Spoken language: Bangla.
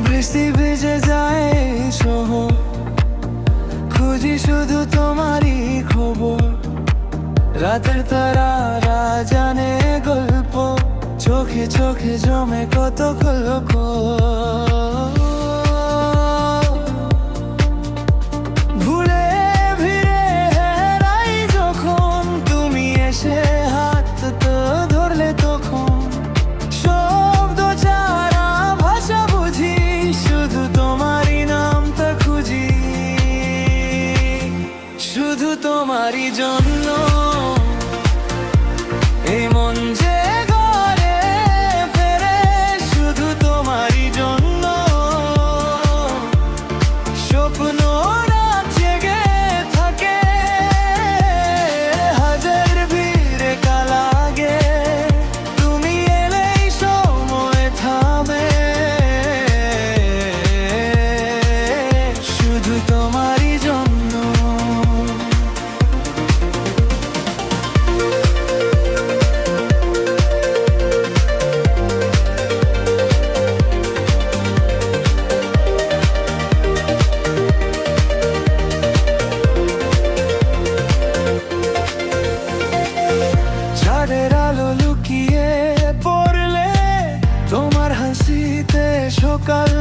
বৃষ্টি ভিজে যায় শহর, খুঁজি শুধু তোমারই খবর। রাতের তারারা জানে গল্প, চোখে চোখে জমে কত গল্প। ভুলে ভিড়ে হেরাই যখন, তুমি এসে হাত তো ধরলে তখন। শব্দ ছাড়া ভাষা বুঝি, শুধু তোমারই নামটা খুঁজি। শুধু তোমারই জন্য এই মন যে ঘরে ফেরে, শুধু তোমারই জন্য স্বপ্নরা জেগে থাকে। হাজার ভিড়ে কালাগে, তুমি এলেই সময় থামে। শুধু তোমারই জন্য। চাঁদের আলো লুকিয়ে পড়লে, তোমার হাসিতে সকাল